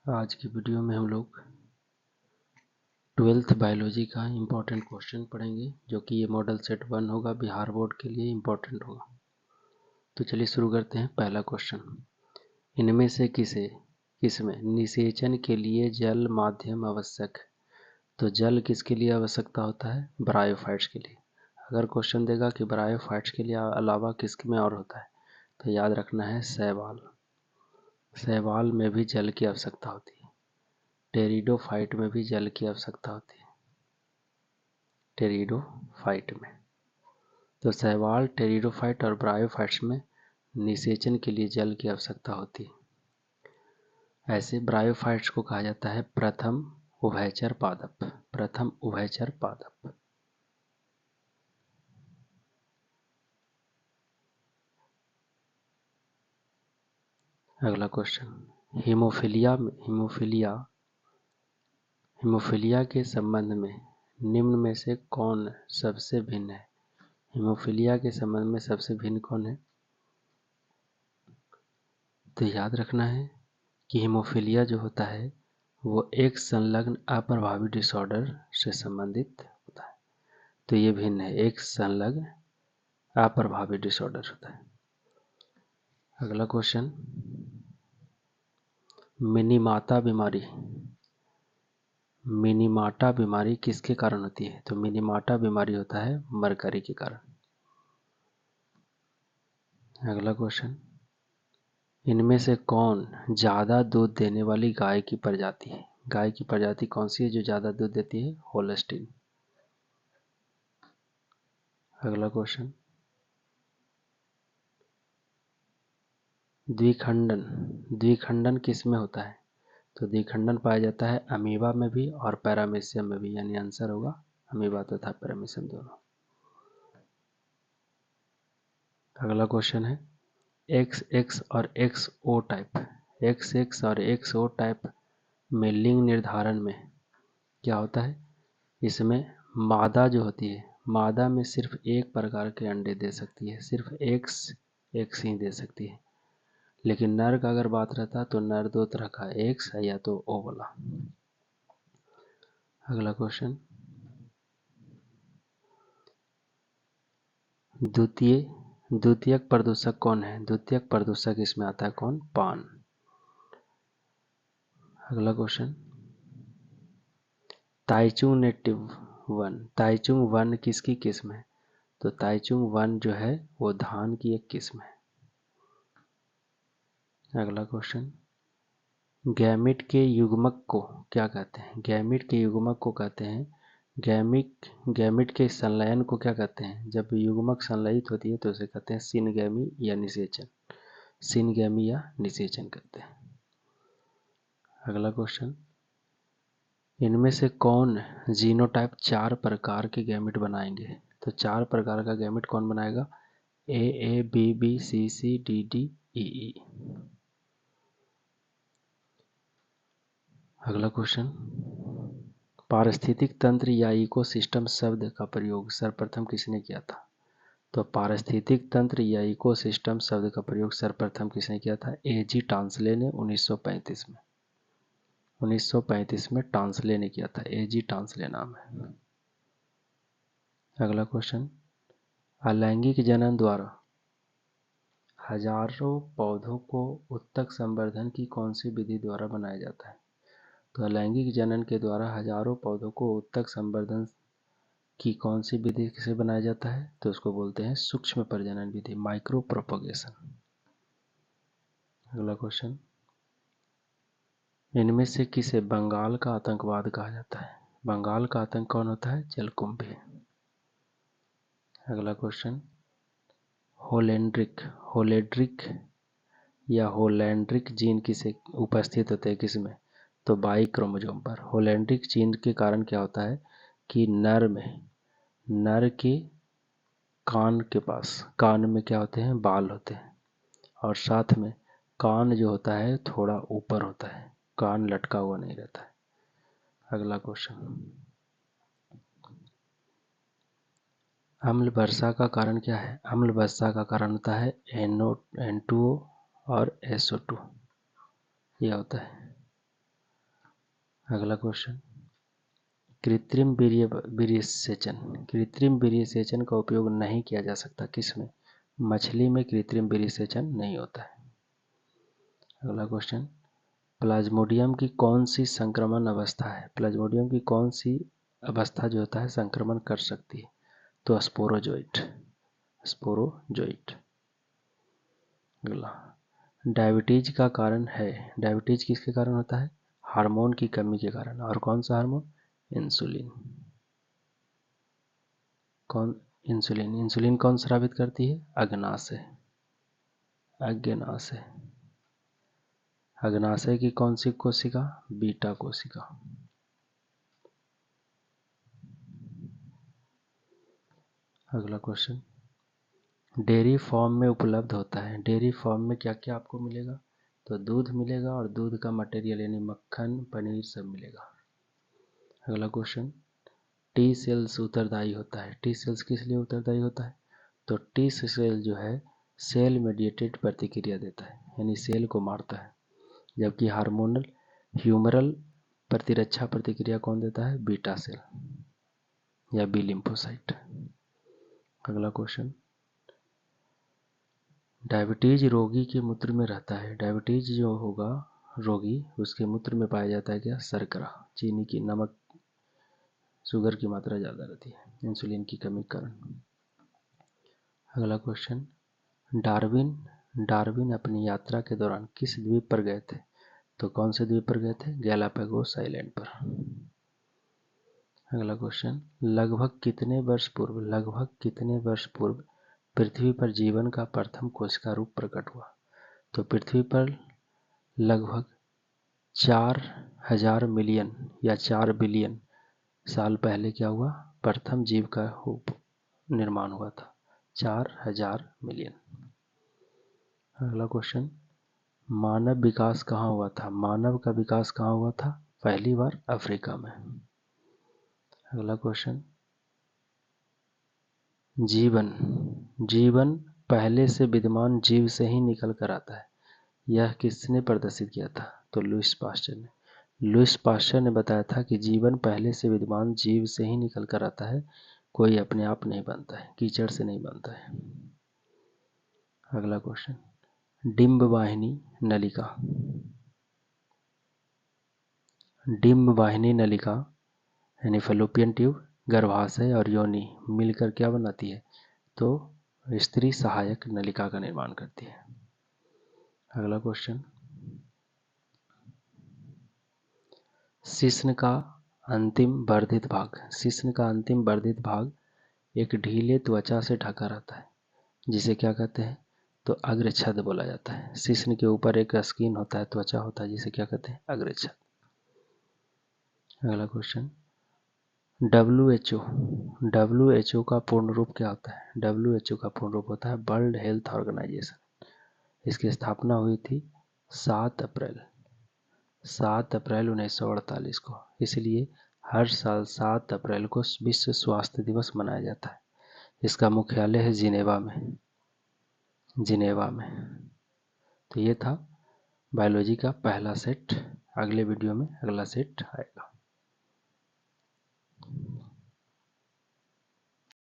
आज की वीडियो में हम लोग 12th बायोलॉजी का इम्पोर्टेंट क्वेश्चन पढ़ेंगे, जो कि ये मॉडल सेट 1 होगा, बिहार बोर्ड के लिए इम्पोर्टेंट होगा। तो चलिए शुरू करते हैं। पहला क्वेश्चन, इनमें से किसमें निषेचन के लिए जल माध्यम आवश्यक है? तो जल किसके लिए आवश्यकता होता है? ब्रायोफाइट्स के लिए। अगर क्वेश्चन देगा कि ब्रायोफाइट्स के लिए अलावा किसमें और होता है, तो याद रखना है शैवाल में भी जल की आवश्यकता होती है। टेरिडोफाइट में भी जल की आवश्यकता होती है। टेरिडोफाइट में तो शैवाल, टेरिडोफाइट और ब्रायोफाइट्स में निषेचन के लिए जल की आवश्यकता होती है। ऐसे ब्रायोफाइट्स को कहा जाता है प्रथम उभयचर पादप। अगला क्वेश्चन, हीमोफीलिया के संबंध में निम्न में से कौन सबसे भिन्न है? हीमोफीलिया के संबंध में सबसे भिन्न कौन है? तो याद रखना है कि हीमोफीलिया जो होता है वो एक संलग्न अप्रभावी डिसऑर्डर से संबंधित होता है। तो ये भिन्न है, एक संलग्न अप्रभावी डिसऑर्डर होता है। अगला क्वेश्चन, मिनीमाटा बीमारी किसके कारण होती है? तो मिनीमाटा बीमारी होता है मरकरी के कारण। अगला क्वेश्चन, इनमें से कौन ज्यादा दूध देने वाली गाय की प्रजाति है? गाय की प्रजाति कौन सी है जो ज्यादा दूध देती है? होल्स्टीन। अगला क्वेश्चन, द्विखंडन किस में होता है? तो द्विखंडन पाया जाता है अमीबा में भी और पैरामीशियम में भी, यानी आंसर होगा अमीबा तथा पैरामीशियम दोनों। अगला क्वेश्चन है, XX और XO टाइप में लिंग निर्धारण में क्या होता है? इसमें मादा जो होती है, मादा में सिर्फ एक प्रकार के अंडे दे सकती है, सिर्फ एक्स ही दे सकती है। लेकिन नर का अगर बात रहता तो नर दो तरह का, एक्स है या तो ओ वाला। अगला क्वेश्चन, द्वितीयक प्रदूषक कौन है? द्वितीयक प्रदूषक इसमें आता है कौन? पान। अगला क्वेश्चन, ताइचुंग वन किसकी किस्म है? तो ताइचुंग वन जो है वो धान की एक किस्म है। अगला क्वेश्चन, गैमिट के युग्मक को क्या कहते हैं? गैमिट के युग्मक को कहते हैं गैमिट के संलयन को क्या कहते हैं? जब युग्मक संलयित होती है तो उसे कहते हैं सिनगैमी या निषेचन कहते हैं। अगला क्वेश्चन, इनमें से कौन जीनोटाइप 4 प्रकार के गैमिट बनाएंगे? तो 4 प्रकार का गैमिट कौन बनाएगा? A, B, C, D, E। अगला क्वेश्चन, पारिस्थितिक तंत्र या इकोसिस्टम शब्द का प्रयोग सर्वप्रथम किसने किया था? तो पारिस्थितिक तंत्र या इकोसिस्टम शब्द का प्रयोग सर्वप्रथम किसने किया था? A.G. टांसले ने 1935 में टांसले ने किया था। A.G. टांसले नाम है। अगला क्वेश्चन, अलैंगिक जनन द्वारा हजारों पौधों को उत्तक संवर्धन की कौन सी विधि द्वारा बनाया जाता है? तो अलैंगिक जनन के द्वारा हजारों पौधों को उत्तक संवर्धन की कौन सी विधि से बनाया जाता है? तो उसको बोलते हैं सूक्ष्म प्रजनन विधि, माइक्रो प्रोपगेशन। अगला क्वेश्चन, इनमें से किसे बंगाल का आतंकवाद कहा जाता है? बंगाल का आतंक कौन होता है? जलकुंभी। अगला क्वेश्चन, होलैंड्रिक जीन किसे उपस्थित होते हैं किसमें? तो बाई क्रोमोसोम पर। होलैंड्रिक जीन के कारण क्या होता है कि नर के कान में क्या होते हैं? बाल होते हैं, और साथ में कान जो होता है थोड़ा ऊपर होता है, कान लटका हुआ नहीं रहता है। अगला क्वेश्चन, अम्ल वर्षा का कारण क्या है? अम्ल वर्षा का कारण होता है N2O और SO2, यह होता है। अगला क्वेश्चन, कृत्रिम वीर्यसेचन का उपयोग नहीं किया जा सकता किसमें? मछली में कृत्रिम वीर्यसेचन नहीं होता है। अगला क्वेश्चन, प्लाज्मोडियम की कौन सी संक्रमण अवस्था है? प्लाज्मोडियम की कौन सी अवस्था जो होता है संक्रमण कर सकती है? तो स्पोरोजोइट। अगला, डायबिटीज का कारण है, डायबिटीज किसके कारण होता है? हार्मोन की कमी के कारण। और कौन सा हार्मोन? इंसुलिन। इंसुलिन कौन स्रावित करती है? अग्नाशय। अग्नाशय की कौन सी कोशिका? बीटा कोशिका। अगला क्वेश्चन, डेयरी फार्म में उपलब्ध होता है, डेयरी फार्म में क्या क्या आपको मिलेगा? तो दूध मिलेगा और दूध का मटेरियल यानी मक्खन, पनीर सब मिलेगा। अगला क्वेश्चन, टी सेल्स उत्तरदायी होता है, टी सेल्स किस लिए उत्तरदायी होता है? तो टी सेल जो है सेल मेडिएटेड प्रतिक्रिया देता है, यानी सेल को मारता है, जबकि ह्यूमरल प्रतिरक्षा प्रतिक्रिया कौन देता है? बीटा सेल या बी लिम्फोसाइट। अगला क्वेश्चन, डायबिटीज रोगी के मूत्र में रहता है, डायबिटीज जो होगा रोगी उसके मूत्र में पाया जाता है क्या? शर्करा, चीनी की, नमक, शुगर की मात्रा ज़्यादा रहती है इंसुलिन की कमी के कारण। अगला क्वेश्चन, डार्विन अपनी यात्रा के दौरान किस द्वीप पर गए थे? तो कौन से द्वीप पर गए थे? गैलापागोस आइलैंड पर। अगला क्वेश्चन, लगभग कितने वर्ष पूर्व पृथ्वी पर जीवन का प्रथम कोशिका रूप प्रकट हुआ? तो पृथ्वी पर लगभग 4000 मिलियन या 4 बिलियन साल पहले क्या हुआ? प्रथम जीव का निर्माण हुआ था, 4000 मिलियन। अगला क्वेश्चन, मानव विकास कहाँ हुआ था? मानव का विकास कहाँ हुआ था? पहली बार अफ्रीका में। अगला क्वेश्चन, जीवन पहले से विद्यमान जीव से ही निकल कर आता है, यह किसने प्रदर्शित किया था? तो लुईस पास्चर ने बताया था कि जीवन पहले से विद्यमान जीव से ही निकल कर आता है, कोई अपने आप नहीं बनता है, कीचड़ से नहीं बनता है। अगला क्वेश्चन, डिंब वाहिनी नलिका यानी फैलोपियन ट्यूब, गर्भाशय और योनि मिलकर क्या बनाती है? तो स्त्री सहायक नलिका का निर्माण करती है। अगला क्वेश्चन, शिश्न का अंतिम वर्धित भाग एक ढीले त्वचा से ढका रहता है, जिसे क्या कहते हैं? तो अग्रछद बोला जाता है। शिश्न के ऊपर एक स्किन होता है, त्वचा होता है, जिसे क्या कहते हैं? अग्रछद। अगला क्वेश्चन, WHO का पूर्ण रूप क्या होता है? WHO का पूर्ण रूप होता है वर्ल्ड हेल्थ ऑर्गेनाइजेशन। इसकी स्थापना हुई थी 7 अप्रैल 1948 को, इसलिए हर साल 7 अप्रैल को विश्व स्वास्थ्य दिवस मनाया जाता है। इसका मुख्यालय है जिनेवा में। तो ये था बायोलॉजी का पहला सेट। अगले वीडियो में अगला सेट आएगा।